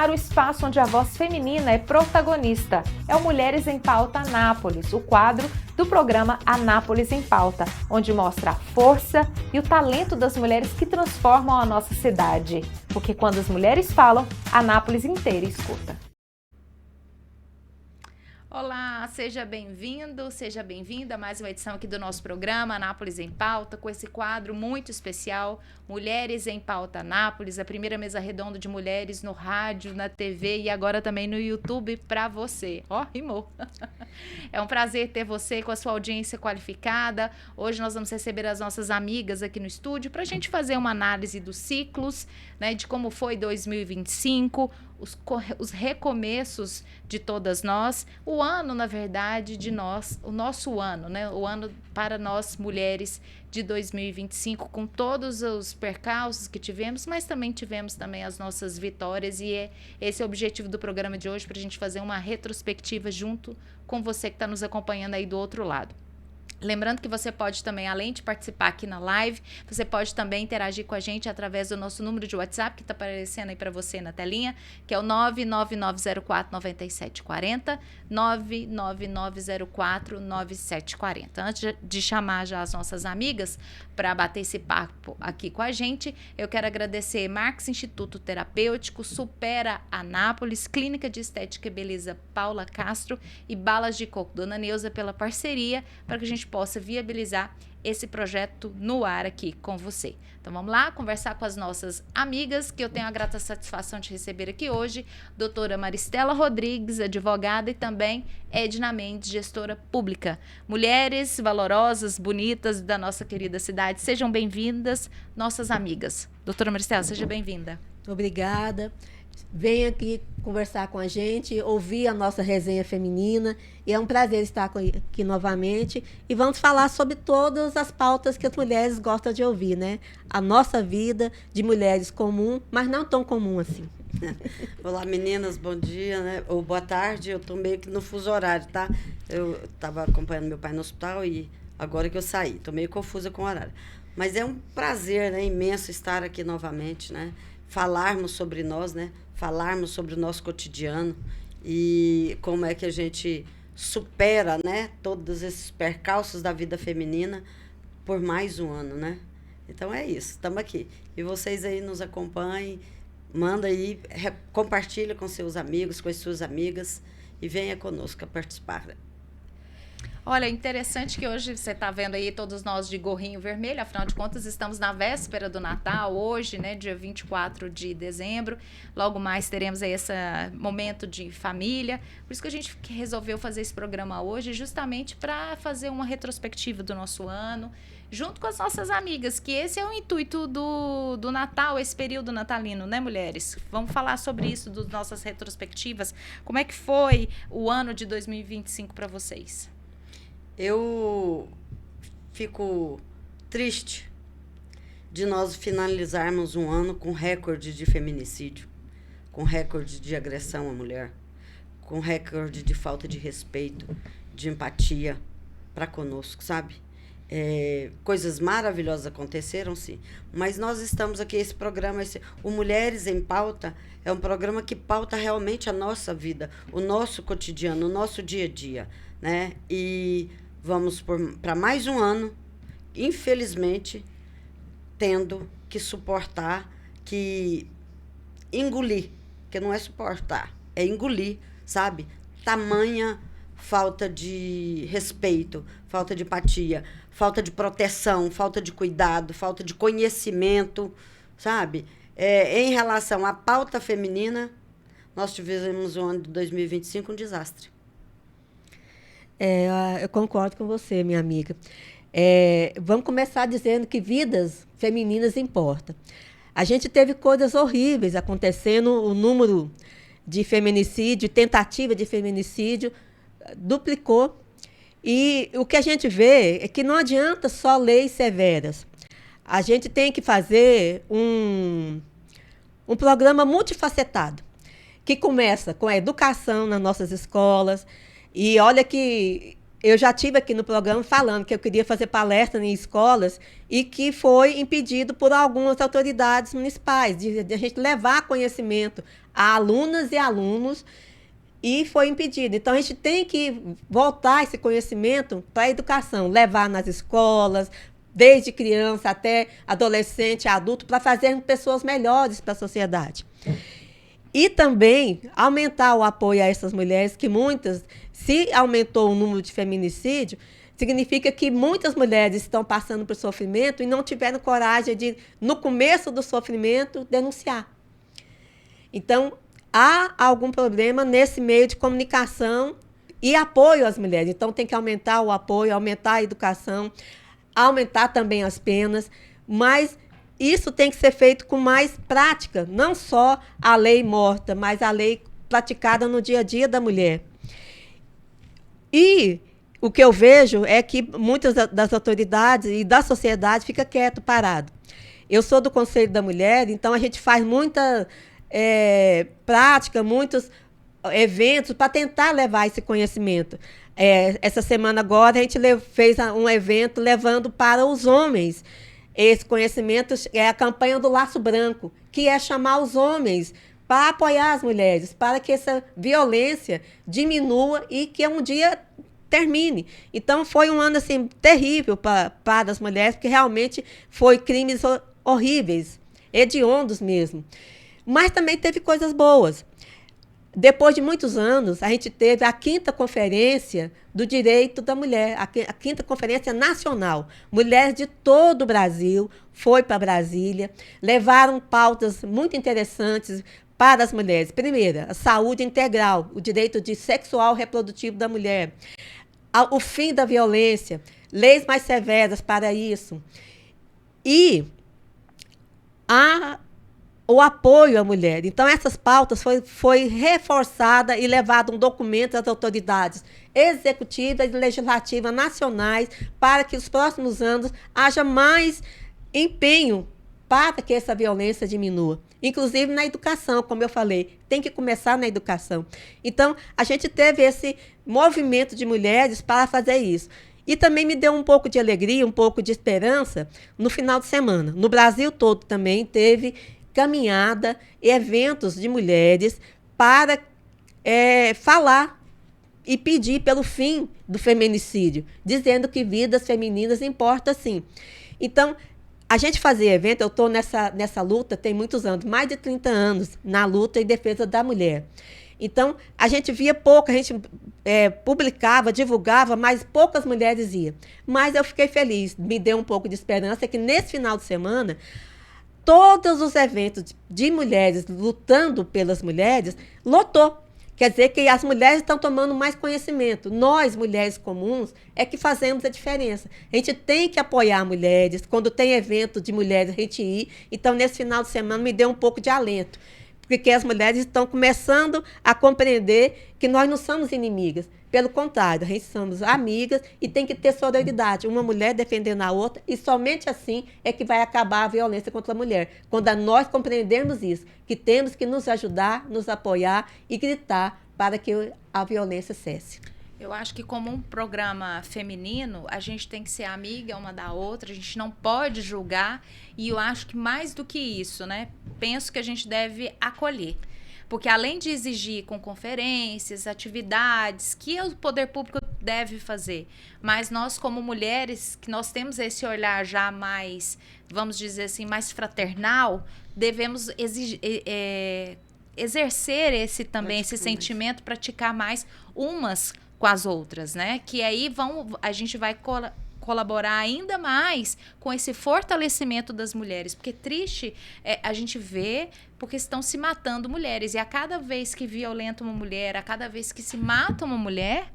para o espaço onde a voz feminina é protagonista. É o Mulheres em Pauta Anápolis, o quadro do programa Anápolis em Pauta, onde mostra a força e o talento das mulheres que transformam a nossa cidade. Porque quando as mulheres falam, Anápolis inteira escuta. Olá, seja bem-vindo, seja bem-vinda a mais uma edição aqui do nosso programa Anápolis em Pauta, com esse quadro muito especial, Mulheres em Pauta Anápolis, a primeira mesa redonda de mulheres no rádio, na TV e agora também no YouTube para você. Ó, rimou! É um prazer ter você com a sua audiência qualificada. Hoje nós vamos receber as nossas amigas aqui no estúdio para a gente fazer uma análise dos ciclos, né, de como foi 2025, os recomeços de todas nós, o ano, na verdade, de nós, o nosso ano, né? O ano para nós mulheres de 2025, com todos os percalços que tivemos, mas também tivemos as nossas vitórias, e esse é o objetivo do programa de hoje, para a gente fazer uma retrospectiva junto com você que está nos acompanhando aí do outro lado. Lembrando que você pode também, além de participar aqui na live, você pode também interagir com a gente através do nosso número de WhatsApp, que está aparecendo aí para você na telinha, que é o 99904-9740, 99904-9740. Antes de chamar já as nossas amigas para bater esse papo aqui com a gente, eu quero agradecer Marx Instituto Terapêutico, Supera Anápolis, Clínica de Estética e Beleza Paula Castro e Balas de Coco Dona Neuza pela parceria, para que a gente possa viabilizar esse projeto no ar aqui com você. Então vamos lá conversar com as nossas amigas, que eu tenho a grata satisfação de receber aqui hoje, doutora Maristela Rodrigues, advogada, e também Edna Mendes, gestora pública. Mulheres valorosas, bonitas da nossa querida cidade, sejam bem-vindas, nossas amigas. Doutora Maristela, seja bem-vinda. Obrigada. Venha aqui conversar com a gente, ouvir a nossa resenha feminina, e é um prazer estar aqui novamente, e vamos falar sobre todas as pautas que as mulheres gostam de ouvir, né? A nossa vida de mulheres comum, mas não tão comum assim. Olá, meninas, bom dia, né? Ou boa tarde, eu estou meio que no fuso horário, tá? Eu estava acompanhando meu pai no hospital e agora que eu saí, estou meio confusa com o horário. Mas é um prazer, né, imenso estar aqui novamente, né? Falarmos sobre nós, né? Falarmos sobre o nosso cotidiano e como é que a gente supera, né, todos esses percalços da vida feminina por mais um ano, né? Então é isso, estamos aqui. E vocês aí nos acompanhem, manda aí, compartilha com seus amigos, com as suas amigas e venha conosco participar. Olha, interessante que hoje você está vendo aí todos nós de gorrinho vermelho, afinal de contas estamos na véspera do Natal, hoje, né, dia 24 de dezembro, logo mais teremos aí esse momento de família, por isso que a gente resolveu fazer esse programa hoje, justamente para fazer uma retrospectiva do nosso ano, junto com as nossas amigas, que esse é o intuito do Natal, esse período natalino, né, mulheres? Vamos falar sobre isso, das nossas retrospectivas, como é que foi o ano de 2025 para vocês? Eu fico triste de nós finalizarmos um ano com recorde de feminicídio, com recorde de agressão à mulher, com recorde de falta de respeito, de empatia para conosco, sabe? Coisas maravilhosas aconteceram, sim, mas nós estamos aqui, esse programa, o Mulheres em Pauta, é um programa que pauta realmente a nossa vida, o nosso cotidiano, o nosso dia a dia, né? E vamos para mais um ano, infelizmente, tendo que suportar, que engolir, que não é suportar, é engolir, sabe? Tamanha falta de respeito, falta de empatia, falta de proteção, falta de cuidado, falta de conhecimento, sabe? Em relação à pauta feminina, nós tivemos o ano de 2025 um desastre. Eu concordo com você, minha amiga. Vamos começar dizendo que vidas femininas importam. A gente teve coisas horríveis acontecendo, o número de feminicídio, tentativa de feminicídio, duplicou. E o que a gente vê é que não adianta só leis severas. A gente tem que fazer um programa multifacetado, que começa com a educação nas nossas escolas. E olha que eu já tive aqui no programa falando que eu queria fazer palestra em escolas e que foi impedido por algumas autoridades municipais, de a gente levar conhecimento a alunas e alunos, e foi impedido. Então, a gente tem que voltar esse conhecimento para a educação, levar nas escolas, desde criança até adolescente, adulto, para fazermos pessoas melhores para a sociedade. E também aumentar o apoio a essas mulheres, que muitas, se aumentou o número de feminicídio, significa que muitas mulheres estão passando por sofrimento e não tiveram coragem de, no começo do sofrimento, denunciar. Então, há algum problema nesse meio de comunicação e apoio às mulheres. Então, tem que aumentar o apoio, aumentar a educação, aumentar também as penas, mas isso tem que ser feito com mais prática, não só a lei morta, mas a lei praticada no dia a dia da mulher. E o que eu vejo é que muitas das autoridades e da sociedade ficam quieto, parado. Eu sou do Conselho da Mulher, então a gente faz muita prática, muitos eventos para tentar levar esse conhecimento. Essa semana agora a gente fez um evento levando para os homens esse conhecimento, é a campanha do Laço Branco, que é chamar os homens para apoiar as mulheres, para que essa violência diminua e que um dia termine. Então, foi um ano assim, terrível para as mulheres, porque realmente foi crimes horríveis, hediondos mesmo. Mas também teve coisas boas. Depois de muitos anos, a gente teve a 5ª Conferência do Direito da Mulher, a 5ª Conferência Nacional. Mulheres de todo o Brasil foi para Brasília, levaram pautas muito interessantes para as mulheres. Primeira, a saúde integral, o direito sexual e reprodutivo da mulher, o fim da violência, leis mais severas para isso. E o apoio à mulher. Então, essas pautas foi reforçada e levado um documento às autoridades executivas e legislativas nacionais para que nos próximos anos haja mais empenho para que essa violência diminua. Inclusive na educação, como eu falei, tem que começar na educação. Então, a gente teve esse movimento de mulheres para fazer isso. E também me deu um pouco de alegria, um pouco de esperança no final de semana. No Brasil todo também teve caminhada, eventos de mulheres para falar e pedir pelo fim do feminicídio, dizendo que vidas femininas importam sim. Então, a gente fazer evento, eu estou nessa luta tem muitos anos, mais de 30 anos, na luta em defesa da mulher. Então, a gente via pouco, a gente publicava, divulgava, mas poucas mulheres iam. Mas eu fiquei feliz, me deu um pouco de esperança que nesse final de semana, todos os eventos de mulheres lutando pelas mulheres, lotou. Quer dizer que as mulheres estão tomando mais conhecimento. Nós, mulheres comuns, é que fazemos a diferença. A gente tem que apoiar mulheres. Quando tem evento de mulheres, a gente ir. Então, nesse final de semana, me deu um pouco de alento. Porque as mulheres estão começando a compreender que nós não somos inimigas. Pelo contrário, a gente somos amigas e tem que ter sororidade. Uma mulher defendendo a outra, e somente assim é que vai acabar a violência contra a mulher. Quando nós compreendermos isso, que temos que nos ajudar, nos apoiar e gritar para que a violência cesse. Eu acho que como um programa feminino, a gente tem que ser amiga uma da outra, a gente não pode julgar, e eu acho que mais do que isso, né? Penso que a gente deve acolher. Porque além de exigir com conferências, atividades, que o poder público deve fazer, mas nós como mulheres, que nós temos esse olhar já mais, vamos dizer assim, mais fraternal, devemos exercer esse sentimento, praticar mais umas com as outras, né? Que aí a gente vai colaborar ainda mais com esse fortalecimento das mulheres, porque triste a gente vê porque estão se matando mulheres, e a cada vez que violenta uma mulher, a cada vez que se mata uma mulher,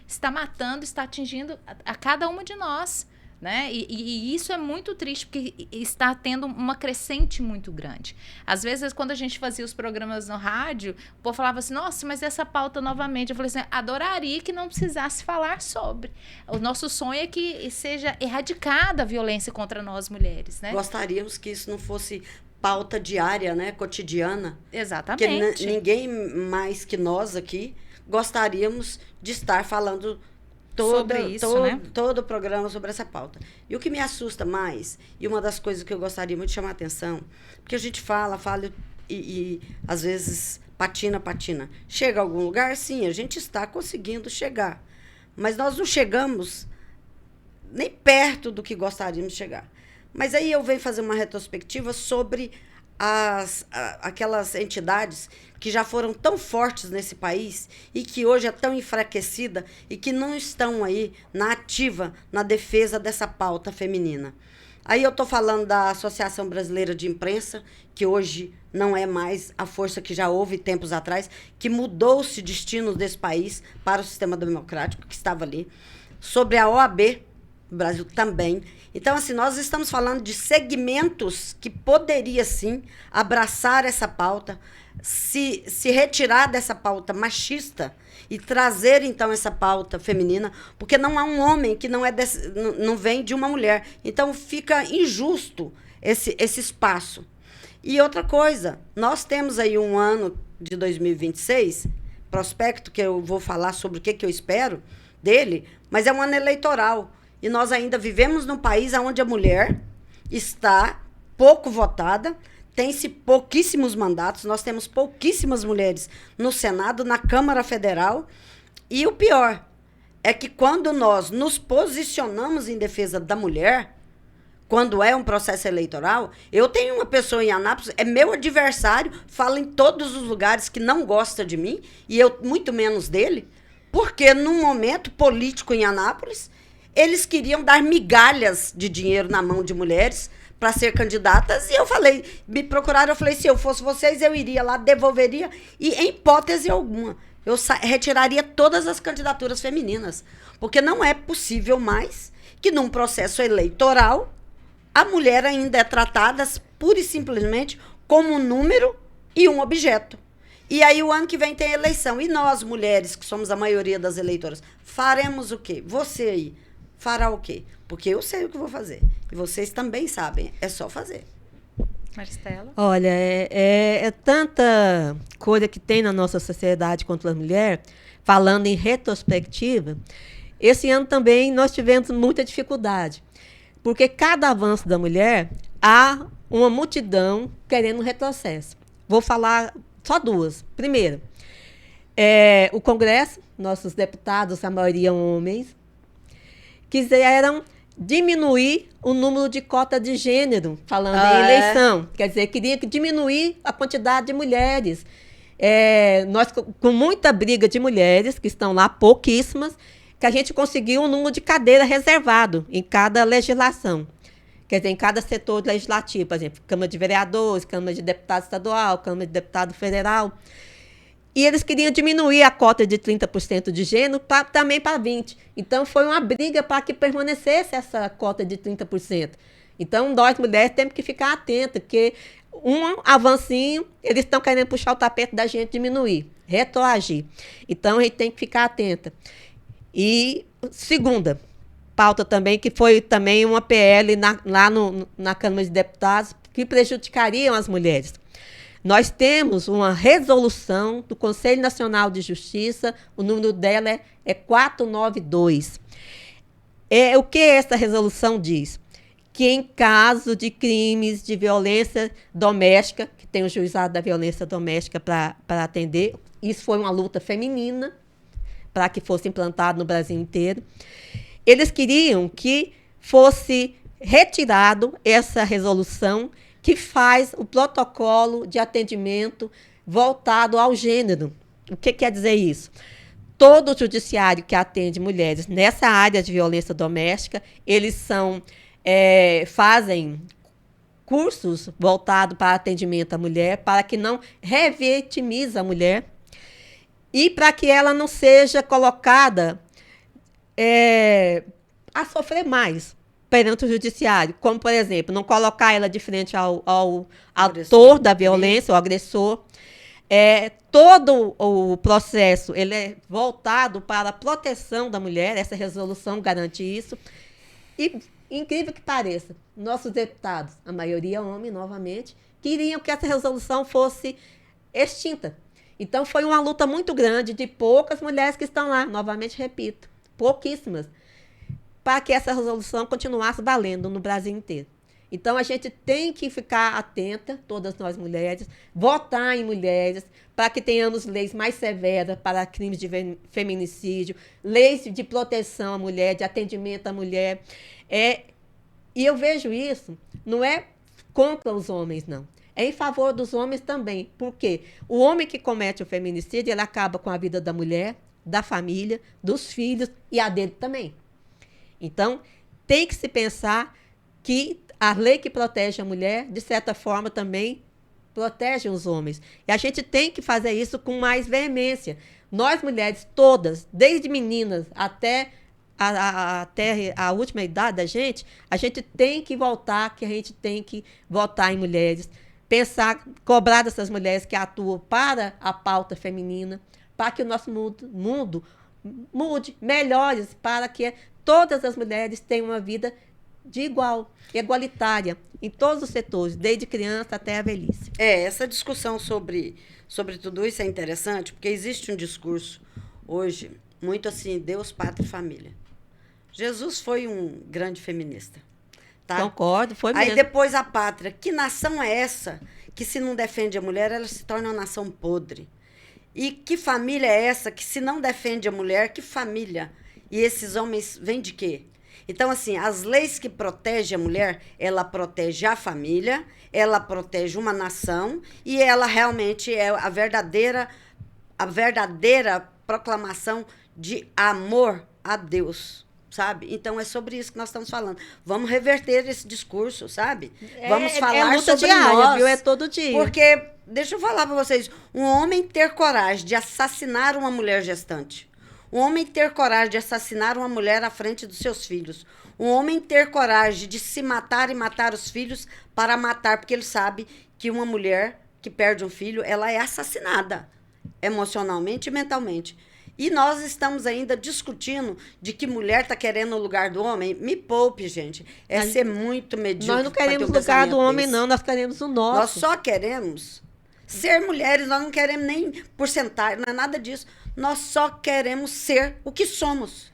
está matando, está atingindo a cada uma de nós, né? E isso é muito triste, porque está tendo uma crescente muito grande. Às vezes, quando a gente fazia os programas no rádio, o povo falava assim, nossa, mas essa pauta novamente. Eu falei assim, adoraria que não precisasse falar sobre. O nosso sonho é que seja erradicada a violência contra nós mulheres, né? Gostaríamos que isso não fosse pauta diária, né? Cotidiana. Exatamente. Porque ninguém mais que nós aqui gostaríamos de estar falando sobre isso, né? Todo o programa sobre essa pauta. E o que me assusta mais, e uma das coisas que eu gostaria muito de chamar a atenção, porque a gente fala e às vezes patina. Chega a algum lugar? Sim, a gente está conseguindo chegar. Mas nós não chegamos nem perto do que gostaríamos de chegar. Mas aí eu venho fazer uma retrospectiva sobre aquelas entidades que já foram tão fortes nesse país e que hoje é tão enfraquecida e que não estão aí na ativa, na defesa dessa pauta feminina. Aí eu estou falando da Associação Brasileira de Imprensa, que hoje não é mais a força que já houve tempos atrás, que mudou-se destinos desse país para o sistema democrático que estava ali. Sobre a OAB, o Brasil também. Então, assim, nós estamos falando de segmentos que poderia, sim, abraçar essa pauta, se retirar dessa pauta machista e trazer, então, essa pauta feminina, porque não há um homem que não vem de uma mulher. Então, fica injusto esse espaço. E outra coisa, nós temos aí um ano de 2026, prospecto, que eu vou falar sobre o que eu espero dele, mas é um ano eleitoral. E nós ainda vivemos num país onde a mulher está pouco votada, tem-se pouquíssimos mandatos, nós temos pouquíssimas mulheres no Senado, na Câmara Federal. E o pior é que quando nós nos posicionamos em defesa da mulher, quando é um processo eleitoral, eu tenho uma pessoa em Anápolis, é meu adversário, fala em todos os lugares que não gosta de mim, e eu muito menos dele, porque num momento político em Anápolis, eles queriam dar migalhas de dinheiro na mão de mulheres para ser candidatas. E eu falei, me procuraram, eu falei, se eu fosse vocês, eu iria lá, devolveria. E em hipótese alguma, eu retiraria todas as candidaturas femininas. Porque não é possível mais que num processo eleitoral a mulher ainda é tratada pura e simplesmente como um número e um objeto. E aí o ano que vem tem eleição. E nós, mulheres, que somos a maioria das eleitoras, faremos o quê? Você aí fará o quê? Porque eu sei o que vou fazer. E vocês também sabem. É só fazer. Maristela? Olha, é tanta coisa que tem na nossa sociedade contra a mulher, falando em retrospectiva. Esse ano também nós tivemos muita dificuldade. Porque cada avanço da mulher, há uma multidão querendo retrocesso. Vou falar só duas. Primeiro, o Congresso, nossos deputados, a maioria homens, quiseram diminuir o número de cota de gênero, falando em eleição. Quer dizer, queriam diminuir a quantidade de mulheres. Nós, com muita briga de mulheres, que estão lá, pouquíssimas, que a gente conseguiu um número de cadeira reservado em cada legislação. Quer dizer, em cada setor legislativo, por exemplo, Câmara de Vereadores, Câmara de Deputado Estadual, Câmara de Deputado Federal. E eles queriam diminuir a cota de 30% de gênero também para 20%. Então, foi uma briga para que permanecesse essa cota de 30%. Então, nós, mulheres, temos que ficar atentas, porque um avancinho, eles estão querendo puxar o tapete da gente, diminuir, retroagir. Então, a gente tem que ficar atenta. E segunda pauta também, que foi também uma PL lá na Câmara de Deputados, que prejudicariam as mulheres. Nós temos uma resolução do Conselho Nacional de Justiça, o número dela é 492. O que essa resolução diz? Que em caso de crimes de violência doméstica, que tem o juizado da violência doméstica para atender, isso foi uma luta feminina, para que fosse implantado no Brasil inteiro. Eles queriam que fosse retirado essa resolução que faz o protocolo de atendimento voltado ao gênero. O que quer dizer isso? Todo o judiciário que atende mulheres nessa área de violência doméstica, eles fazem cursos voltados para atendimento à mulher, para que não revitimize a mulher e para que ela não seja colocada a sofrer mais perante o judiciário, como, por exemplo, não colocar ela de frente ao autor da violência, o agressor. Todo o processo ele é voltado para a proteção da mulher, essa resolução garante isso. E, incrível que pareça, nossos deputados, a maioria homem, novamente, queriam que essa resolução fosse extinta. Então, foi uma luta muito grande de poucas mulheres que estão lá, novamente repito, pouquíssimas, para que essa resolução continuasse valendo no Brasil inteiro. Então, a gente tem que ficar atenta, todas nós mulheres, votar em mulheres, para que tenhamos leis mais severas para crimes de feminicídio, leis de proteção à mulher, de atendimento à mulher. E eu vejo isso, não é contra os homens, não. É em favor dos homens também. Por quê? O homem que comete o feminicídio, ele acaba com a vida da mulher, da família, dos filhos e a dele também. Então, tem que se pensar que a lei que protege a mulher, de certa forma, também protege os homens. E a gente tem que fazer isso com mais veemência. Nós, mulheres, todas, desde meninas até a última idade da gente, a gente tem que voltar, que a gente tem que votar em mulheres, pensar, cobrar dessas mulheres que atuam para a pauta feminina, para que o nosso mundo mude, melhore, para que todas as mulheres tenham uma vida igualitária, em todos os setores, desde criança até a velhice. Essa discussão sobre tudo isso é interessante, porque existe um discurso hoje, muito assim, Deus, pátria e família. Jesus foi um grande feminista. Tá? Concordo, foi mesmo. Aí depois a pátria. Que nação é essa que, se não defende a mulher, ela se torna uma nação podre? E que família é essa que, se não defende a mulher, que família? E esses homens vêm de quê? Então, assim, as leis que protegem a mulher, ela protege a família, ela protege uma nação e ela realmente é a verdadeira proclamação de amor a Deus, sabe? Então, é sobre isso que nós estamos falando. Vamos reverter esse discurso, sabe? Vamos falar luta sobre diária, nós. viu? É todo dia. Porque, deixa eu falar para vocês, um homem ter coragem de assassinar uma mulher gestante, um homem ter coragem de assassinar uma mulher à frente dos seus filhos. Um homem ter coragem de se matar e matar os filhos para matar, porque ele sabe que uma mulher que perde um filho, ela é assassinada emocionalmente e mentalmente. E nós estamos ainda discutindo de que mulher está querendo o lugar do homem. Me poupe, gente. Ser muito medíocre. Nós não queremos o lugar do homem, não. Nós queremos o nosso. Nós só queremos ser mulheres. Nós não queremos nem porcentagem, não é nada disso. Nós só queremos ser o que somos.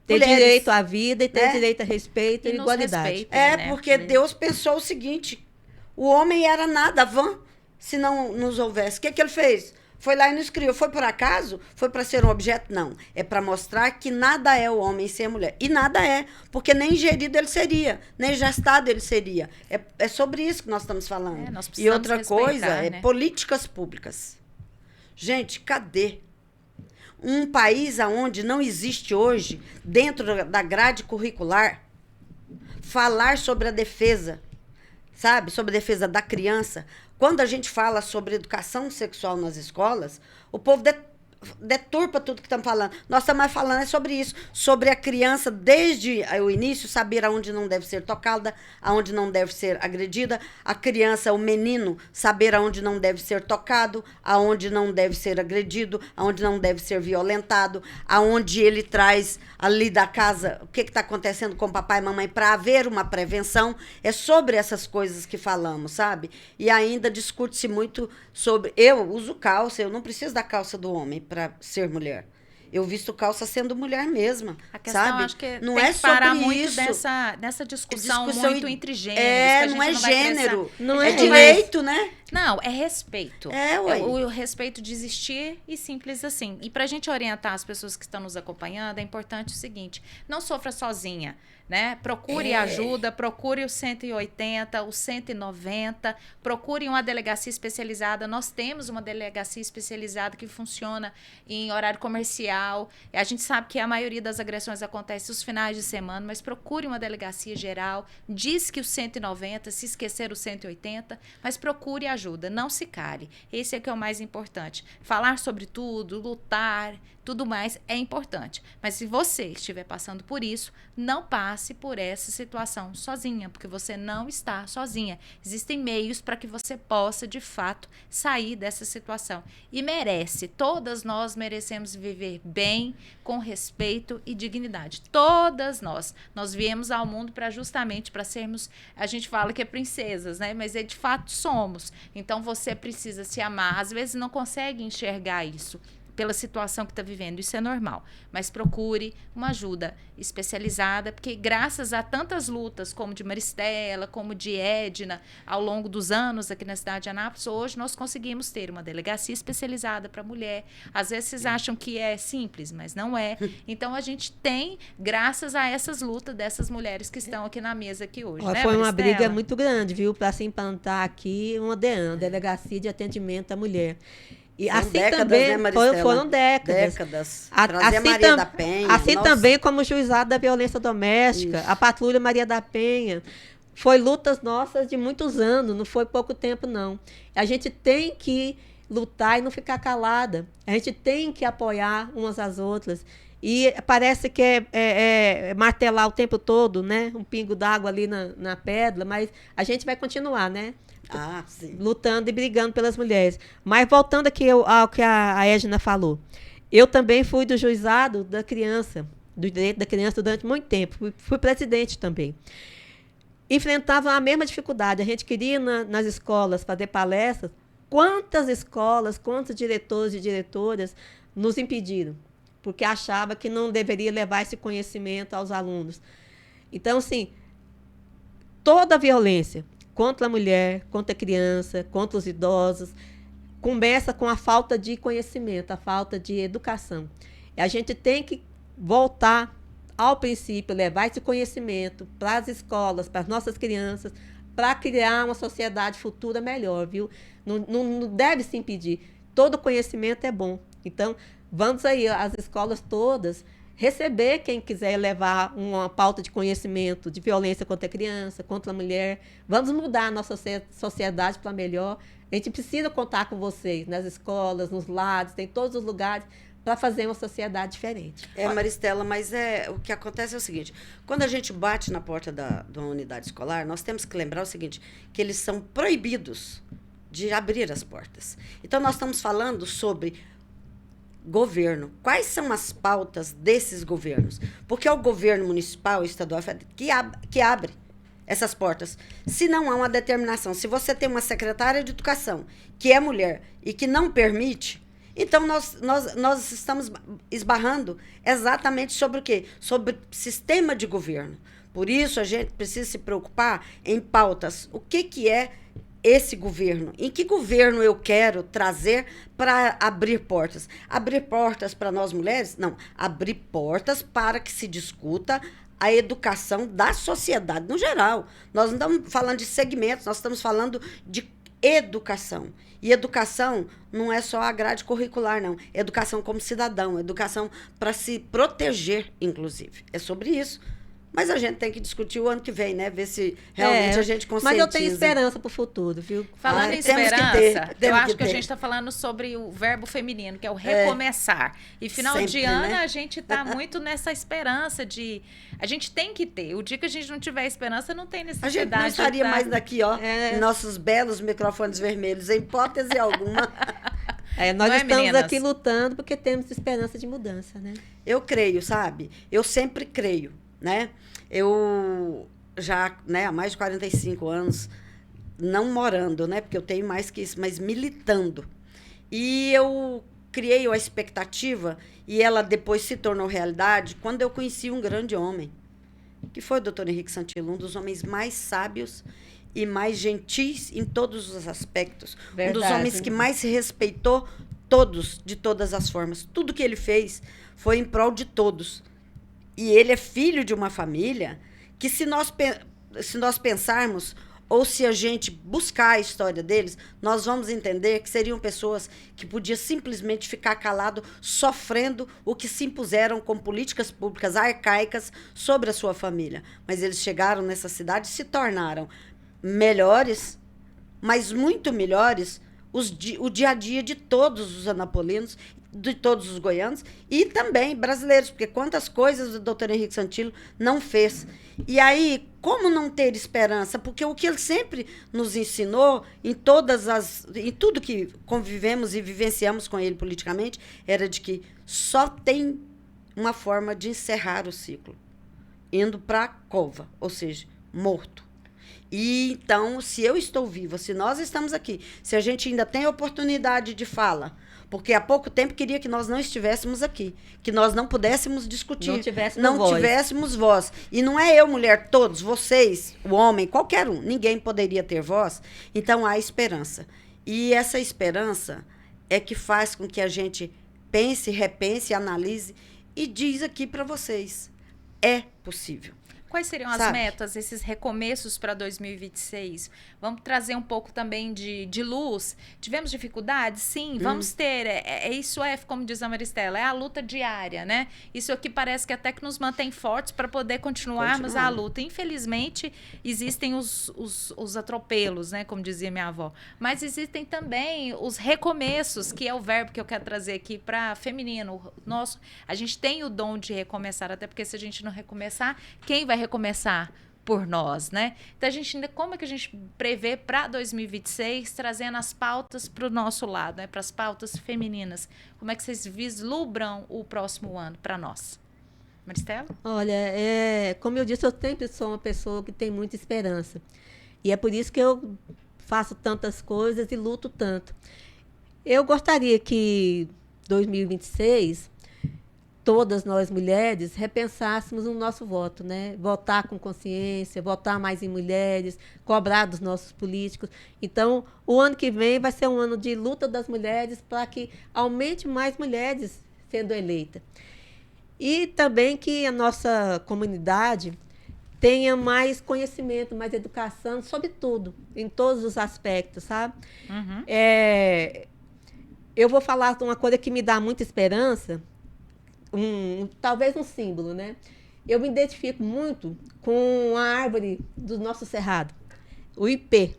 Ter mulheres, direito à vida e ter direito a respeito e igualdade. Porque Deus pensou o seguinte, o homem era nada, vã, se não nos houvesse. O que ele fez? Foi lá e nos criou. Foi por acaso? Foi para ser um objeto? Não. É para mostrar que nada é o homem sem a mulher. E nada é, porque nem gerido ele seria, nem gestado ele seria. É sobre isso que nós estamos falando. Nós e outra coisa né? políticas públicas. Gente, cadê? Um país onde não existe hoje, dentro da grade curricular, falar sobre a defesa, sabe? Sobre a defesa da criança. Quando a gente fala sobre educação sexual nas escolas, o povo deturpa tudo que estamos falando. Nós estamos falando sobre isso, sobre a criança, desde o início, saber aonde não deve ser tocada, aonde não deve ser agredida. A criança, o menino, saber aonde não deve ser tocado, aonde não deve ser agredido, aonde não deve ser violentado, aonde ele traz ali da casa o que está acontecendo com o papai e mamãe para haver uma prevenção. É sobre essas coisas que falamos, sabe? E ainda discute-se muito sobre... Eu uso calça, eu não preciso da calça do homem para ser mulher. Eu visto calça sendo mulher mesma, a questão, sabe? Acho que não tem é que parar sobre muito isso. nessa discussão muito entre gêneros. Que a não é gente não gênero. Não é direito, né? Não, é respeito. O respeito de existir e simples assim. E para a gente orientar as pessoas que estão nos acompanhando, é importante o seguinte, não sofra sozinha, né? Procure ajuda, procure o 180, o 190, procure uma delegacia especializada. Nós temos uma delegacia especializada que funciona em horário comercial. A gente sabe que a maioria das agressões acontece nos finais de semana, mas procure uma delegacia geral. Diz que o 190, se esquecer o 180, mas procure ajuda, não se cale. Esse é que é o mais importante. Falar sobre tudo, lutar, tudo mais é importante. Mas se você estiver passando por isso, não passe por essa situação sozinha, porque você não está sozinha. Existem meios para que você possa, de fato, sair dessa situação. E merece. Todas nós merecemos viver bem, com respeito e dignidade. Todas nós. Nós viemos ao mundo justamente para sermos, a gente fala que é princesas, né? Mas de fato somos. Então você precisa se amar. Às vezes não consegue enxergar isso. pela situação que está vivendo. Isso é normal. Mas procure uma ajuda especializada, porque graças a tantas lutas, como de Maristela, como de Edna, ao longo dos anos aqui na cidade de Anápolis, hoje nós conseguimos ter uma delegacia especializada para mulher. Às vezes vocês acham que é simples, mas não é. Então, a gente tem, graças a essas lutas dessas mulheres que estão aqui na mesa aqui hoje, né, Foi uma Maristela? briga muito grande, viu, para se implantar aqui uma DEAN, Delegacia de Atendimento à Mulher. E Foram assim décadas, também né, Maristela? foram décadas. Trazer Assim, Maria da Penha. assim nossa. também como o Juizado da Violência Doméstica, Isso. a Patrulha Maria da Penha. Foi lutas nossas de muitos anos, não foi pouco tempo, não. A gente tem que lutar e não ficar calada. A gente tem que apoiar umas às outras. E parece que é martelar o tempo todo, né? Um pingo d'água ali na pedra, mas a gente vai continuar, né? Ah, sim. Lutando e brigando pelas mulheres. Mas voltando aqui ao que a Edna falou, eu também fui do juizado da criança, do direito da criança durante muito tempo. Fui presidente também. Enfrentava a mesma dificuldade. A gente queria ir nas escolas fazer palestras. Quantas escolas, quantos diretores e diretoras nos impediram? Porque achava que não deveria levar esse conhecimento aos alunos. Então, assim, toda a violência contra a mulher, contra a criança, contra os idosos, começa com a falta de conhecimento, a falta de educação. E a gente tem que voltar ao princípio, levar esse conhecimento para as escolas, para as nossas crianças, para criar uma sociedade futura melhor, viu? Não deve se impedir. Todo conhecimento é bom. Então, vamos aí, as escolas todas, receber quem quiser levar uma pauta de conhecimento de violência contra a criança, contra a mulher. Vamos mudar a nossa sociedade para melhor. A gente precisa contar com vocês nas escolas, nos lares, em todos os lugares, para fazer uma sociedade diferente. Maristela, mas o que acontece é o seguinte, quando a gente bate na porta de uma unidade escolar, nós temos que lembrar o seguinte, que eles são proibidos de abrir as portas. Então, nós estamos falando sobre governo. Quais são as pautas desses governos? Porque é o governo municipal, estadual, que abre essas portas. Se não há uma determinação, se você tem uma secretária de educação que é mulher e que não permite, então nós estamos esbarrando exatamente sobre o quê? Sobre sistema de governo. Por isso, a gente precisa se preocupar em pautas. O que é esse governo? Em que governo eu quero trazer para abrir portas? Abrir portas para nós mulheres? Não. Abrir portas para que se discuta a educação da sociedade no geral. Nós não estamos falando de segmentos, nós estamos falando de educação. E educação não é só a grade curricular, não. Educação como cidadão, educação para se proteger, inclusive. É sobre isso. Mas a gente tem que discutir o ano que vem, né? Ver se realmente a gente conscientiza. Mas eu tenho esperança para o futuro, viu? Falando em esperança, eu acho que a gente está falando sobre o verbo feminino, que é o recomeçar. E final sempre, de ano, né? a gente está muito nessa esperança de... A gente tem que ter. O dia que a gente não tiver esperança, não tem necessidade. A gente não estaria mais daqui, ó, nossos belos microfones vermelhos, em hipótese alguma. Nós estamos meninas? aqui lutando porque temos esperança de mudança, né? Eu creio, sabe? Eu sempre creio, né? Eu já, né, há mais de 45 anos, não morando, né? Porque eu tenho mais que isso, mas militando. E eu criei a expectativa, e ela depois se tornou realidade, quando eu conheci um grande homem, que foi o Dr. Henrique Santilo, um dos homens mais sábios e mais gentis em todos os aspectos. Verdade. Um dos homens que mais se respeitou todos, de todas as formas. Tudo que ele fez foi em prol de todos. E ele é filho de uma família que, se nós pensarmos, ou se a gente buscar a história deles, nós vamos entender que seriam pessoas que podiam simplesmente ficar calado, sofrendo o que se impuseram com políticas públicas arcaicas sobre a sua família. Mas eles chegaram nessa cidade e se tornaram melhores, mas muito melhores, o dia a dia de todos os anapolinos, de todos os goianos e também brasileiros, porque quantas coisas o Dr. Henrique Santilo não fez. E aí, como não ter esperança? Porque o que ele sempre nos ensinou, em tudo que convivemos e vivenciamos com ele politicamente, era de que só tem uma forma de encerrar o ciclo, indo para a cova, ou seja, morto. E então, se eu estou viva, se nós estamos aqui, se a gente ainda tem oportunidade de fala, Porque há pouco tempo queria que nós não estivéssemos aqui, que nós não pudéssemos discutir, não tivéssemos voz. E não é eu, mulher, todos, vocês, o homem, qualquer um, ninguém poderia ter voz. Então há esperança. E essa esperança é que faz com que a gente pense, repense, analise e diz aqui para vocês, é possível. Quais seriam as metas, esses recomeços para 2026? Vamos trazer um pouco também de luz. Tivemos dificuldades? Sim, vamos ter. Isso como diz a Maristela, é a luta diária, né? Isso aqui parece que até que nos mantém fortes para poder continuarmos a luta. Infelizmente, existem os atropelos, né? Como dizia minha avó. Mas existem também os recomeços, que é o verbo que eu quero trazer aqui para feminino. A gente tem o dom de recomeçar, até porque se a gente não recomeçar, quem vai recomeçar por nós, né? Então, como é que a gente prevê para 2026, trazendo as pautas para o nosso lado, né? Para as pautas femininas? Como é que vocês vislumbram o próximo ano para nós? Maristela? Olha, como eu disse, eu sempre sou uma pessoa que tem muita esperança. E é por isso que eu faço tantas coisas e luto tanto. Eu gostaria que 2026... todas nós mulheres repensássemos o nosso voto, né? Votar com consciência, votar mais em mulheres, cobrar dos nossos políticos. Então, o ano que vem vai ser um ano de luta das mulheres para que aumente mais mulheres sendo eleitas. E também que a nossa comunidade tenha mais conhecimento, mais educação sobre tudo, em todos os aspectos, sabe? Uhum. Eu vou falar de uma coisa que me dá muita esperança, talvez um símbolo, né? Eu me identifico muito com a árvore do nosso cerrado, o ipê.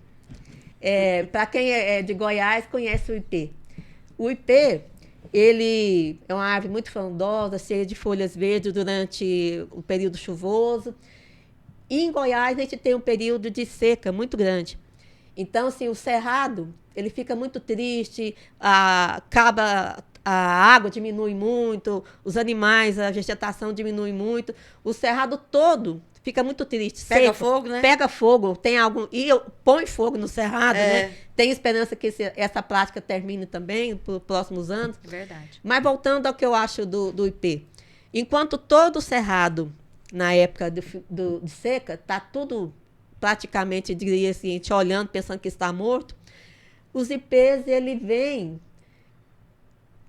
Para quem é de Goiás, conhece o ipê. O ipê, ele é uma árvore muito frondosa, cheia de folhas verdes durante o período chuvoso. E em Goiás, a gente tem um período de seca muito grande. Então, assim, o cerrado, ele fica muito triste, a água diminui muito, os animais, a vegetação diminui muito, o cerrado todo fica muito triste. Pega seco, fogo, né? Pega fogo, põe fogo no cerrado, né? Tem esperança que essa prática termine também para os próximos anos. Verdade. Mas voltando ao que eu acho do ipê, enquanto todo o cerrado, na época de seca, está tudo praticamente, diria assim, a gente olhando, pensando que está morto, os ipês, ele vem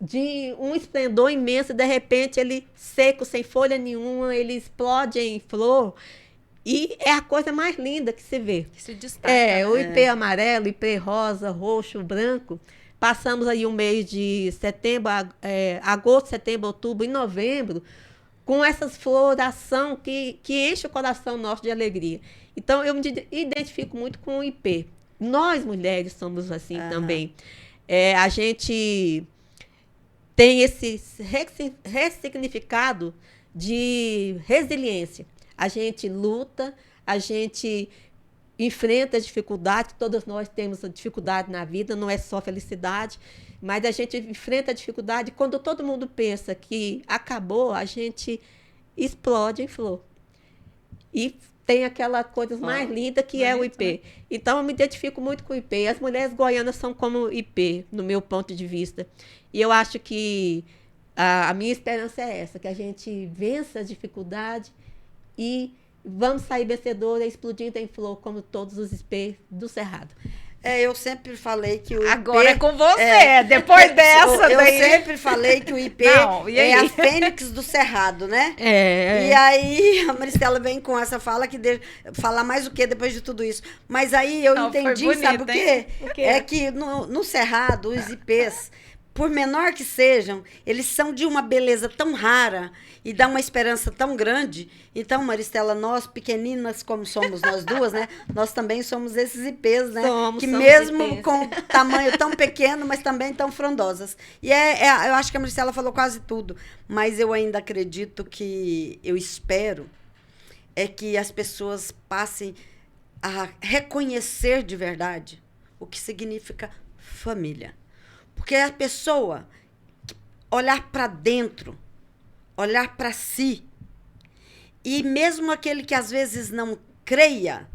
de um esplendor imenso, de repente ele seco, sem folha nenhuma, ele explode em flor, e é a coisa mais linda que se vê. Se destaca. O ipê amarelo, ipê rosa, roxo, branco. Passamos aí um mês de setembro, agosto, setembro, outubro e novembro, com essas floração que enche o coração nosso de alegria. Então, eu me identifico muito com o ipê. Nós, mulheres, somos assim também. A gente tem esse ressignificado de resiliência. A gente luta, a gente enfrenta dificuldades, todas nós temos dificuldade na vida, não é só felicidade, mas a gente enfrenta a dificuldade. Quando todo mundo pensa que acabou, a gente explode em flor. E tem aquela coisa mais linda que é o ipê. Então, eu me identifico muito com o ipê. As mulheres goianas são como o ipê, no meu ponto de vista. E eu acho que a minha esperança é essa, que a gente vença a dificuldade e vamos sair vencedora, explodindo em flor, como todos os ipês do Cerrado. Eu sempre falei que o ipê... Agora é com você, depois dessa eu daí. sempre falei que o ipê é a fênix do Cerrado, né? E aí a Maristela vem com essa fala que falar mais o que depois de tudo isso. Mas aí eu entendi, bonito, sabe o quê? É que no Cerrado, os ipês, por menor que sejam, eles são de uma beleza tão rara e dá uma esperança tão grande. Então, Maristela, nós pequeninas como somos nós duas, né? Nós também somos esses ipês, né? Que mesmo ipês, com tamanho tão pequeno, mas também tão frondosas. E eu acho que a Maristela falou quase tudo, mas eu ainda acredito que, eu espero, que as pessoas passem a reconhecer de verdade o que significa família. Porque a pessoa olhar para dentro, olhar para si, e mesmo aquele que às vezes não creia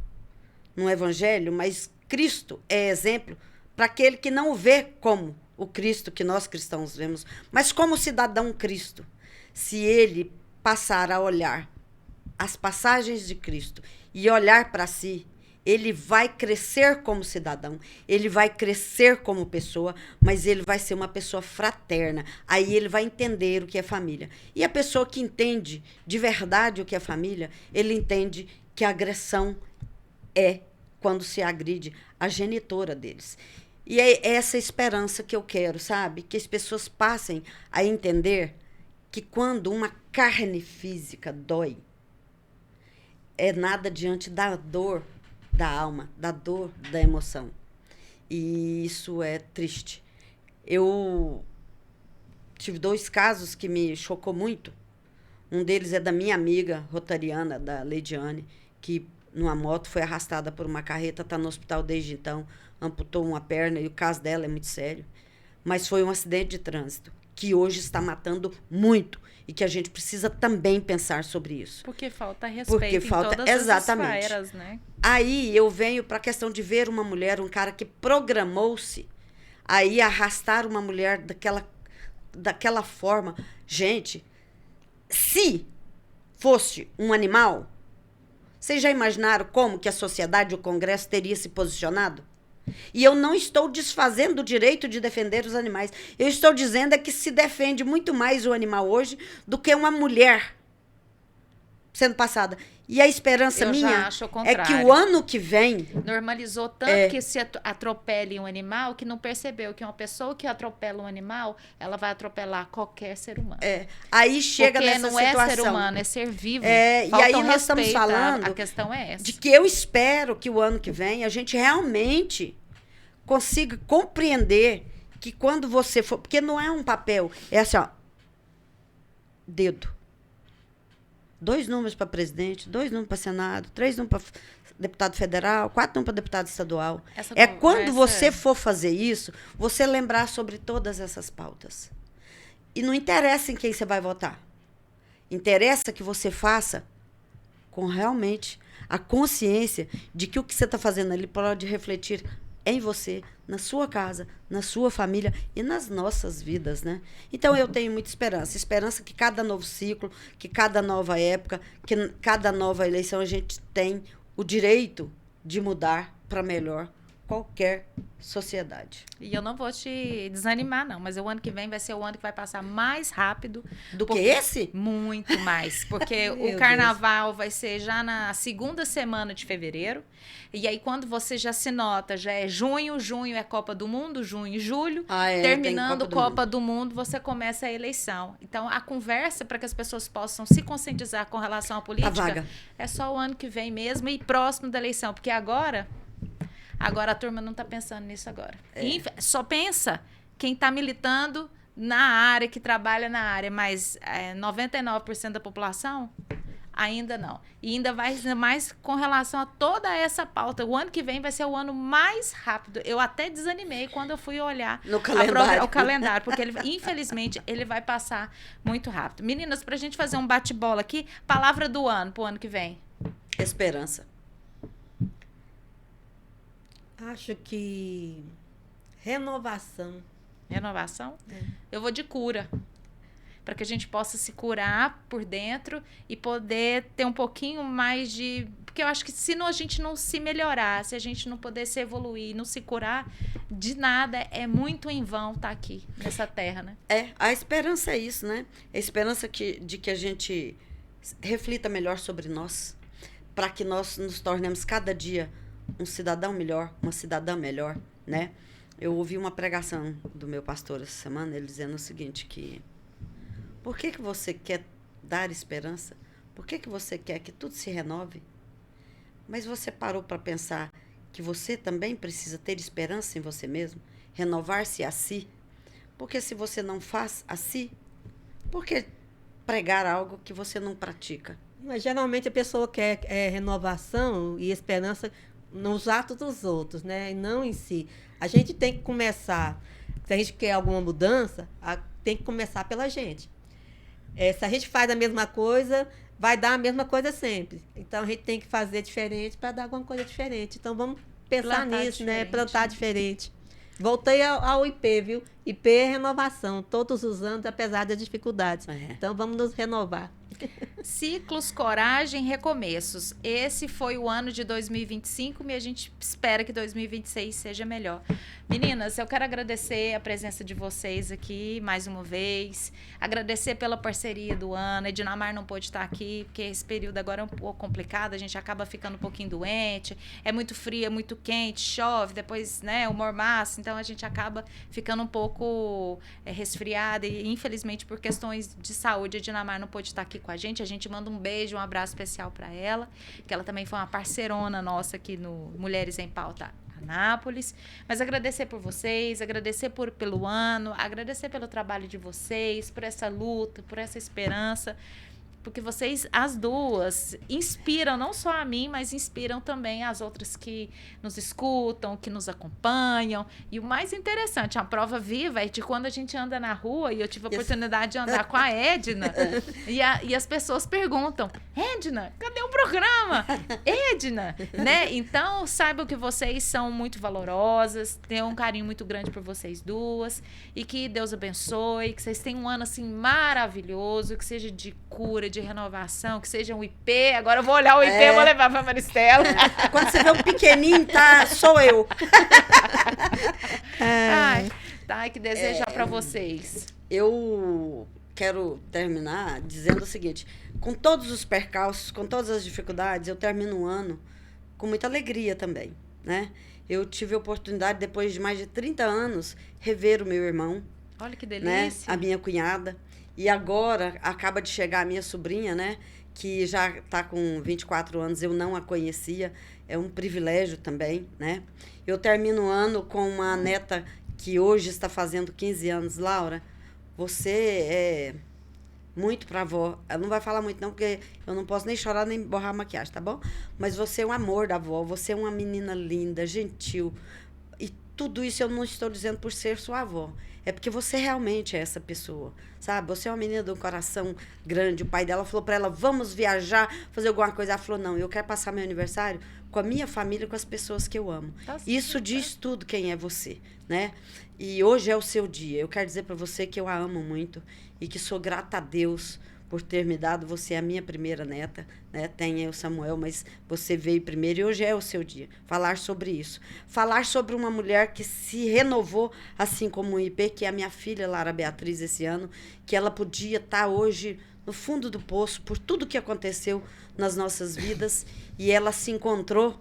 no Evangelho, mas Cristo é exemplo para aquele que não o vê como o Cristo que nós cristãos vemos, mas como cidadão Cristo. Se ele passar a olhar as passagens de Cristo e olhar para si, ele vai crescer como cidadão, ele vai crescer como pessoa, mas ele vai ser uma pessoa fraterna. Aí ele vai entender o que é família. E a pessoa que entende de verdade o que é família, ele entende que a agressão é quando se agride a genitora deles. E é essa esperança que eu quero, sabe? Que as pessoas passem a entender que quando uma carne física dói, é nada diante da dor da alma, da dor da emoção. E isso é triste. Eu tive 2 casos que me chocou muito. Um deles é da minha amiga rotariana, da Leidiane, que numa moto foi arrastada por uma carreta, está no hospital desde então, amputou uma perna, e o caso dela é muito sério. Mas foi um acidente de trânsito, que hoje está matando muito, e que a gente precisa também pensar sobre isso. Porque falta respeito em todas exatamente. as esferas, né? Aí eu venho para a questão de ver uma mulher, um cara que programou-se aí arrastar uma mulher daquela forma. Gente, se fosse um animal, vocês já imaginaram como que a sociedade, o Congresso, teria se posicionado? E eu não estou desfazendo o direito de defender os animais. Eu estou dizendo é que se defende muito mais o animal hoje do que uma mulher sendo passada. E a esperança minha é que o ano que vem... Normalizou tanto que se atropele um animal que não percebeu que uma pessoa que atropela um animal, ela vai atropelar qualquer ser humano. Aí chega porque nessa não situação. É ser humano, é ser vivo. E aí nós estamos falando... A questão é essa. De que eu espero que o ano que vem a gente realmente consiga compreender que quando você for... Porque não é um papel, é assim, ó, dedo. 2 números para presidente, 2 números para Senado, 3 números para deputado federal, 4 números para deputado estadual. Quando você for fazer isso, você lembrar sobre todas essas pautas. E não interessa em quem você vai votar. Interessa que você faça com realmente a consciência de que o que você está fazendo ali pode refletir em você, na sua casa, na sua família e nas nossas vidas, né? Então, eu tenho muita esperança. Esperança que cada novo ciclo, que cada nova época, que cada nova eleição a gente tem o direito de mudar para melhor qualquer sociedade. E eu não vou te desanimar, não, mas o ano que vem vai ser o ano que vai passar mais rápido. Do que esse? Muito mais, porque o carnaval vai ser já na segunda semana de fevereiro, e aí quando você já se nota, já é junho é Copa do Mundo, junho e julho, terminando Copa do Mundo, você começa a eleição. Então, a conversa para que as pessoas possam se conscientizar com relação à política é só o ano que vem mesmo e próximo da eleição, porque agora a turma não está pensando nisso agora. Só pensa quem está militando na área, que trabalha na área, mas 99% da população ainda não. E ainda vai mais com relação a toda essa pauta. O ano que vem vai ser o ano mais rápido. Eu até desanimei quando eu fui olhar o calendário, porque infelizmente ele vai passar muito rápido. Meninas, para a gente fazer um bate-bola aqui, palavra do ano para o ano que vem. Esperança. Acho que renovação. Renovação? Eu vou de cura. Para que a gente possa se curar por dentro e poder ter um pouquinho mais de... Porque eu acho que se a gente não se melhorar, se a gente não poder se evoluir, não se curar, de nada, é muito em vão estar aqui, nessa terra, né? A esperança é isso, né? A esperança de que a gente reflita melhor sobre nós, para que nós nos tornemos cada dia um cidadão melhor, uma cidadã melhor, né? Eu ouvi uma pregação do meu pastor essa semana, ele dizendo o seguinte, que por que você quer dar esperança? Por que você quer que tudo se renove? Mas você parou para pensar que você também precisa ter esperança em você mesmo, renovar-se a si? Porque se você não faz a si, por que pregar algo que você não pratica? Mas geralmente a pessoa quer renovação e esperança nos atos dos outros, né? E não em si. A gente tem que começar, se a gente quer alguma mudança, tem que começar pela gente. Se a gente faz a mesma coisa, vai dar a mesma coisa sempre. Então, a gente tem que fazer diferente para dar alguma coisa diferente. Então, vamos pensar nisso, né? Plantar diferente. Voltei ao IP, viu? IP é renovação, todos os anos, apesar das dificuldades. Então, vamos nos renovar. Ciclos, coragem, recomeços. Esse foi o ano de 2025 e a gente espera que 2026 seja melhor. Meninas, eu quero agradecer a presença de vocês aqui mais uma vez, agradecer pela parceria do ano. A Edinamar não pôde estar aqui, porque esse período agora é um pouco complicado, a gente acaba ficando um pouquinho doente, é muito frio, é muito quente, chove, depois, né, o mormaço, então a gente acaba ficando um pouco resfriada e, infelizmente, por questões de saúde, a Edinamar não pôde estar aqui com a gente manda um beijo, um abraço especial para ela, que ela também foi uma parceirona nossa aqui no Mulheres em Pauta Anápolis, mas agradecer por vocês, agradecer pelo ano, agradecer pelo trabalho de vocês, por essa luta, por essa esperança, porque vocês, as duas, inspiram não só a mim, mas inspiram também as outras que nos escutam, que nos acompanham. E o mais interessante, a prova viva é de quando a gente anda na rua, e eu tive a oportunidade de andar com a Edna, e as pessoas perguntam, Edna, cadê o programa? Edna, né? Então, saibam que vocês são muito valorosas, tenho um carinho muito grande por vocês duas, e que Deus abençoe, que vocês tenham um ano assim maravilhoso, que seja de cura, de renovação, que seja um IP. Agora eu vou olhar o IP, eu vou levar pra Maristela. Quando você vê um pequenininho, tá? Sou eu. Ai, tá, que desejar pra vocês. Eu quero terminar dizendo o seguinte, com todos os percalços, com todas as dificuldades, eu termino o ano com muita alegria também, né? Eu tive a oportunidade, depois de mais de 30 anos, rever o meu irmão. Olha que Né? delícia. A minha cunhada. E agora acaba de chegar a minha sobrinha, né? Que já está com 24 anos, eu não a conhecia. É um privilégio também, né? Eu termino o ano com uma neta que hoje está fazendo 15 anos. Laura, você é muito para a avó. Ela não vai falar muito não, porque eu não posso nem chorar nem borrar a maquiagem, tá bom? Mas você é um amor da avó, você é uma menina linda, gentil. E tudo isso eu não estou dizendo por ser sua avó. É porque você realmente é essa pessoa, sabe? Você é uma menina de um coração grande. O pai dela falou para ela, vamos viajar, fazer alguma coisa. Ela falou, não, eu quero passar meu aniversário com a minha família, com as pessoas que eu amo. Isso diz tudo quem é você, né? E hoje é o seu dia. Eu quero dizer para você que eu a amo muito e que sou grata a Deus por ter me dado, você é a minha primeira neta, né? Tem o Samuel, mas você veio primeiro e hoje é o seu dia. Falar sobre isso. Falar sobre uma mulher que se renovou, assim como o IP, que é a minha filha, Lara Beatriz, esse ano, que ela podia estar hoje no fundo do poço por tudo que aconteceu nas nossas vidas, e ela se encontrou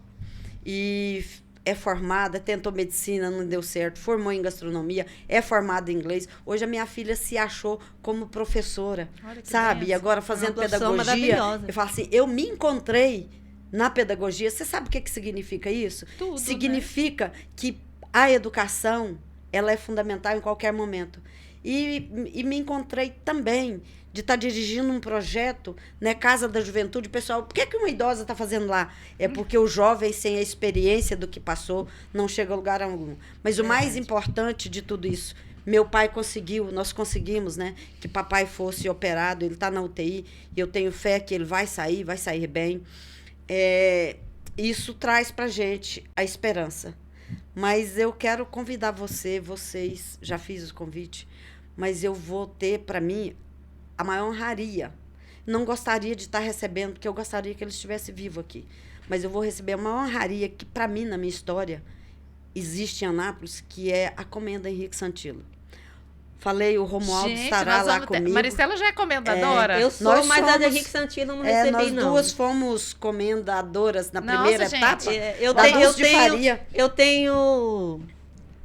e é formada, tentou medicina, não deu certo, formou em gastronomia, é formada em inglês. Hoje a minha filha se achou como professora, sabe? benção. E agora fazendo pedagogia. Maravilhosa. Eu falo assim, eu me encontrei na pedagogia. Você sabe o que significa isso? Tudo, significa que a educação, ela é fundamental em qualquer momento. E me encontrei também de estar dirigindo um projeto, né, Casa da Juventude. Pessoal, por que uma idosa está fazendo lá? É porque o jovem, sem a experiência do que passou, não chega a lugar algum. Mas o mais importante de tudo isso, meu pai conseguiu, nós conseguimos, né, que papai fosse operado, ele está na UTI, e eu tenho fé que ele vai sair bem. Isso traz para a gente a esperança. Mas eu quero convidar vocês, já fiz o convite, mas eu vou ter, para mim, a maior honraria. Não gostaria de estar recebendo, porque eu gostaria que ele estivesse vivo aqui. Mas eu vou receber a maior honraria que, para mim, na minha história, existe em Anápolis, que é a Comenda Henrique Santilo. Falei, o Romualdo estará lá comigo. Maristela já é comendadora? Eu sou, mas a da Henrique Santilo não recebi, nós não. duas fomos comendadoras na primeira etapa. Eu tenho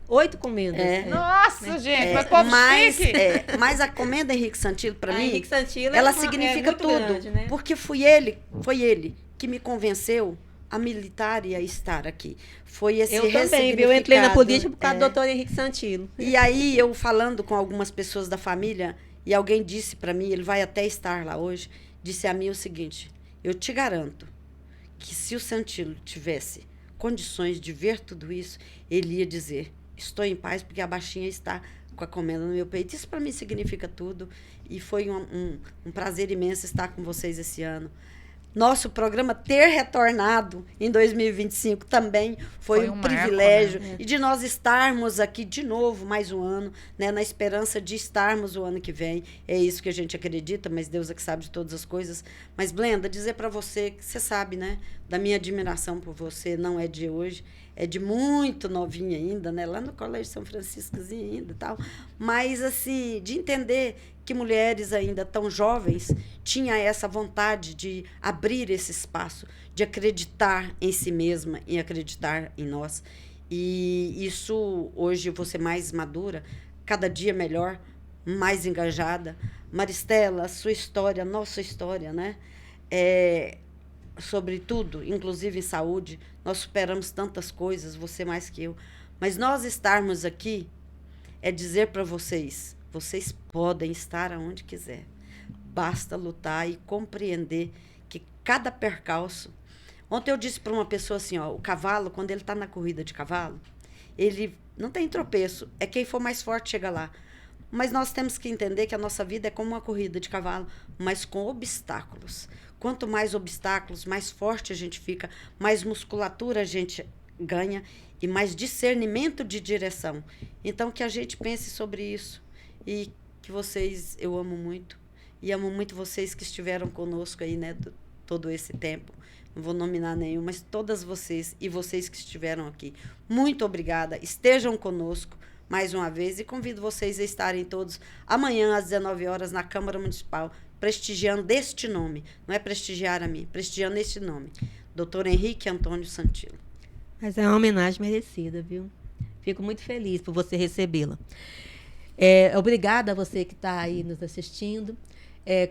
8 comendas. Nossa, gente, mas povo chique. Mas a Comenda Henrique Santilo, para mim, Henrique Santilo ela significa tudo. Grande, né? Porque foi ele que me convenceu a militar e a estar aqui. Foi esse Eu também, viu? Eu entrei na política por causa do doutor Henrique Santilo. E aí, eu falando com algumas pessoas da família, e alguém disse para mim, ele vai até estar lá hoje, disse a mim o seguinte, eu te garanto que se o Santilo tivesse condições de ver tudo isso, ele ia dizer, estou em paz porque a baixinha está com a comenda no meu peito. Isso para mim significa tudo. E foi um prazer imenso estar com vocês esse ano. nosso programa ter retornado em 2025 também foi um marco, privilégio. né? E de nós estarmos aqui de novo mais um ano, né, na esperança de estarmos o ano que vem. É isso que a gente acredita, mas Deus é que sabe de todas as coisas. Mas, Blenda, dizer para você, que você sabe, né, da minha admiração por você, não é de hoje, é de muito novinha ainda, né, lá no Colégio São Franciscozinho ainda e tal. Mas, assim, de entender que mulheres ainda tão jovens tinham essa vontade de abrir esse espaço, de acreditar em si mesma e acreditar em nós. E isso, hoje, você mais madura, cada dia melhor, mais engajada. Maristela, sua história, nossa história, né? Sobre tudo, inclusive em saúde, nós superamos tantas coisas, você mais que eu. Mas nós estarmos aqui é dizer para vocês, vocês podem estar aonde quiser. Basta lutar e compreender que cada percalço... Ontem eu disse para uma pessoa assim, ó, o cavalo, quando ele está na corrida de cavalo, ele não tem tropeço, é quem for mais forte chega lá. Mas nós temos que entender que a nossa vida é como uma corrida de cavalo, mas com obstáculos. Quanto mais obstáculos, mais forte a gente fica, mais musculatura a gente ganha e mais discernimento de direção. Então, que a gente pense sobre isso. E que vocês, eu amo muito. E amo muito vocês que estiveram conosco aí, né, todo esse tempo. Não vou nominar nenhum, mas todas vocês e vocês que estiveram aqui. Muito obrigada. Estejam conosco mais uma vez e convido vocês a estarem todos amanhã às 19 horas na Câmara Municipal, prestigiando este nome. Não é prestigiar a mim, prestigiando este nome. Dr. Henrique Antônio Santilo. Mas é uma homenagem merecida, viu? Fico muito feliz por você recebê-la. Obrigada a você que está aí nos assistindo.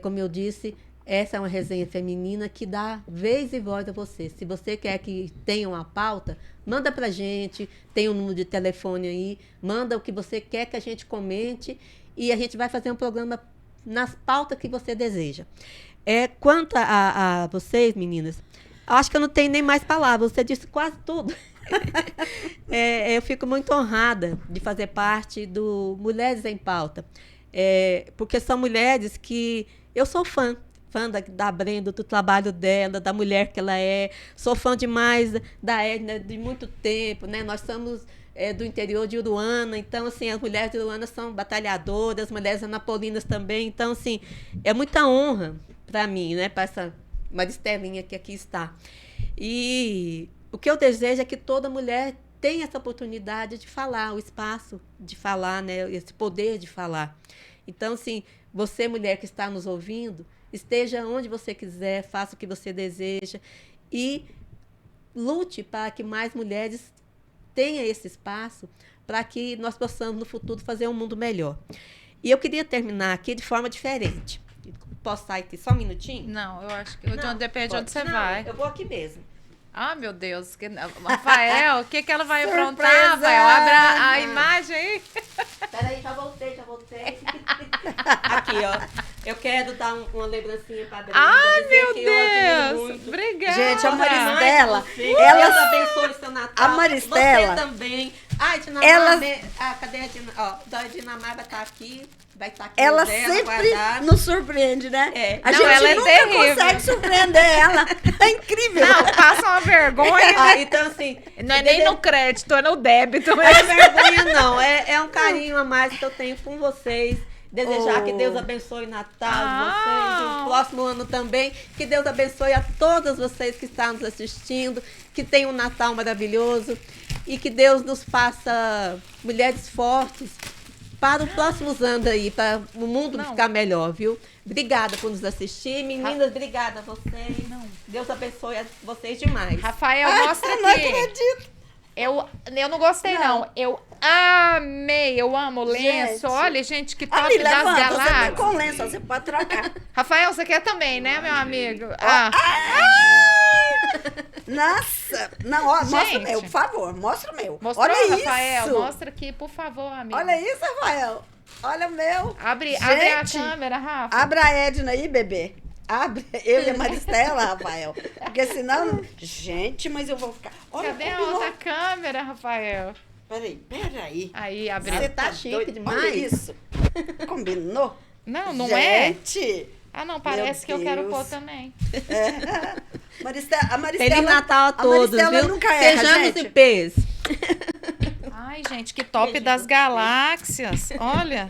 Como eu disse, essa é uma resenha feminina que dá vez e voz a você. Se você quer que tenha uma pauta, manda para a gente, tem um número de telefone aí, manda o que você quer que a gente comente e a gente vai fazer um programa nas pautas que você deseja. Quanto a vocês, meninas, acho que eu não tenho nem mais palavras, você disse quase tudo. Eu fico muito honrada de fazer parte do Mulheres em Pauta, porque são mulheres que eu sou fã da Brenda, do trabalho dela, da mulher que ela é. Sou fã demais da Edna de muito tempo, né? Nós somos do interior de Uruana, então, assim, as mulheres de Uruana são batalhadoras, as mulheres anapolinas também. Então, assim, é muita honra para mim, né? Para essa Maristelinha que aqui está. E o que eu desejo é que toda mulher tenha essa oportunidade de falar, o espaço de falar, né? Esse poder de falar. Então, assim, você, mulher que está nos ouvindo, esteja onde você quiser, faça o que você deseja e lute para que mais mulheres tenham esse espaço para que nós possamos, no futuro, fazer um mundo melhor. E eu queria terminar aqui de forma diferente. Posso sair aqui só um minutinho? Não, eu acho que depende de onde você vai. Eu vou aqui mesmo. Ah, meu Deus. Rafael, o que ela vai Surpresa! aprontar, Rafael? Abre a imagem aí. Peraí, já voltei. Aqui, ó. Eu quero dar uma lembrancinha para a Brenda. Ai, meu que eu admiro Deus. muito. Obrigada. Gente, a Maristela, Deus ela... abençoe o seu Natal. A Maristela... Você também. Ai, Dinamar, cadê a Dinamar? A Dinamar vai estar aqui. Vai estar aqui. Ela dela, sempre guardado. nos surpreende, né? A Não, gente ela é nunca terrível. consegue surpreender ela. É incrível. Não, passa uma vergonha. Então, assim... Não é nem no crédito, é no débito. Não é vergonha, não. É um carinho a mais que eu tenho com vocês. Desejar que Deus abençoe o Natal de vocês, o próximo ano também. Que Deus abençoe a todas vocês que estão nos assistindo. Que tenham um Natal maravilhoso. E que Deus nos faça mulheres fortes para os próximos anos aí, para o mundo ficar melhor, viu? Obrigada por nos assistir. Meninas, obrigada a vocês. Deus abençoe a vocês demais. Rafael, mostra aqui. Não acredito. Eu não gostei, não. Eu amei, eu amo o lenço. Gente. Olha, gente, que Ah, top me das levanta, você tá galáxias. com lenço, você pode trocar. Rafael, você quer também, né, meu amigo? Nossa! Não, ó, mostra o Gente. meu, por favor. Mostra o meu. Mostrou, Olha Rafael? isso. Mostra aqui, por favor, amigo. Olha isso, Rafael. Olha o meu. Abre a Gente, câmera, Rafa. Abre a Edna aí, bebê. Abre eu e a Maristela, Rafael. Porque senão... Gente, mas eu vou ficar... Olha, Cadê a combinou. outra câmera, Rafael? Peraí. Aí, abre. Você tá chique doido? demais. Olha isso. Combinou? Não é? Gente, Ah, não, parece que eu quero Deus. pôr também. A Maristela, Feliz Natal a todos, Maristela viu? nunca erra, Sejamos gente. em paz. Ai, gente, que top das galáxias. Olha,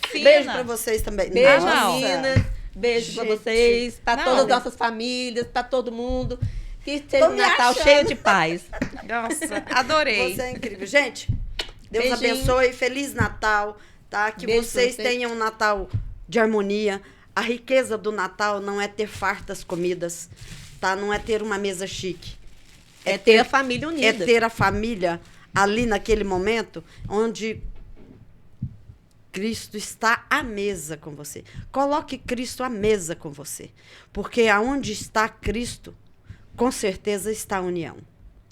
fina. Beijo pra vocês também. Beijo, não. meninas. Beijo pra Gente. vocês, pra Não. todas as nossas famílias, pra todo mundo. Que seja Tô um me Natal achando. cheio de paz. Nossa, adorei. Você é incrível. Gente, Deus Beijinho. abençoe. Feliz Natal, tá? Que Beijo pra vocês você. tenham um Natal de harmonia. A riqueza do Natal não é ter fartas comidas, tá? Não é ter uma mesa chique. É ter a família É unida. ter a família ali naquele momento onde Cristo está à mesa com você. Coloque Cristo à mesa com você. Porque aonde está Cristo, com certeza está a união.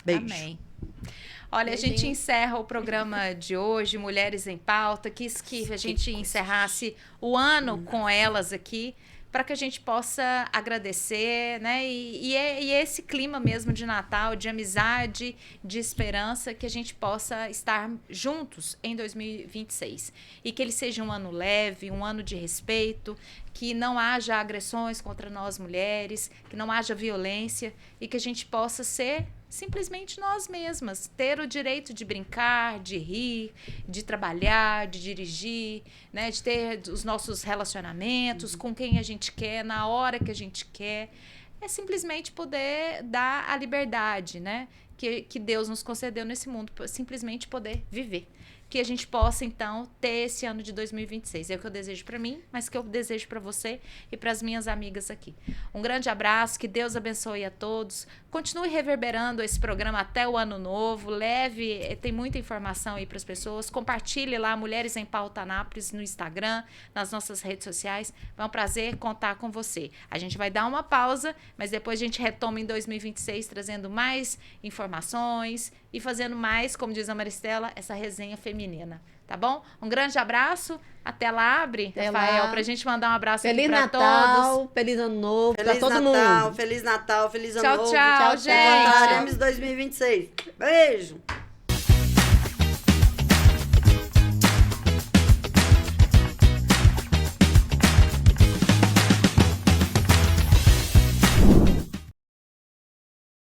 Beijo. Amém. Olha, a gente encerra o programa de hoje, Mulheres em Pauta. Quis que a gente encerrasse o ano com elas aqui, para que a gente possa agradecer, né? E esse clima mesmo de Natal, de amizade, de esperança, que a gente possa estar juntos em 2026. E que ele seja um ano leve, um ano de respeito, que não haja agressões contra nós mulheres, que não haja violência e que a gente possa ser simplesmente nós mesmas, ter o direito de brincar, de rir, de trabalhar, de dirigir, né, de ter os nossos relacionamentos com quem a gente quer, na hora que a gente quer. É simplesmente poder dar a liberdade, né, que Deus nos concedeu nesse mundo, simplesmente poder viver. Que a gente possa, então, ter esse ano de 2026. É o que eu desejo para mim, mas que eu desejo para você e para as minhas amigas aqui. Um grande abraço, que Deus abençoe a todos. Continue reverberando esse programa até o ano novo. Leve, tem muita informação aí para as pessoas. Compartilhe lá Mulheres em Pauta Anápolis no Instagram, nas nossas redes sociais. É um prazer contar com você. A gente vai dar uma pausa, mas depois a gente retoma em 2026 trazendo mais informações e fazendo mais, como diz a Maristela, essa resenha feminina, tá bom? Um grande abraço, até lá, abre, Até Rafael, lá. pra gente mandar um abraço Feliz aqui pra Natal, todos. feliz ano novo Feliz pra todo Natal, mundo. Feliz Natal, feliz ano Tchau, novo. tchau, gente. Encontraremos 2026. Beijo.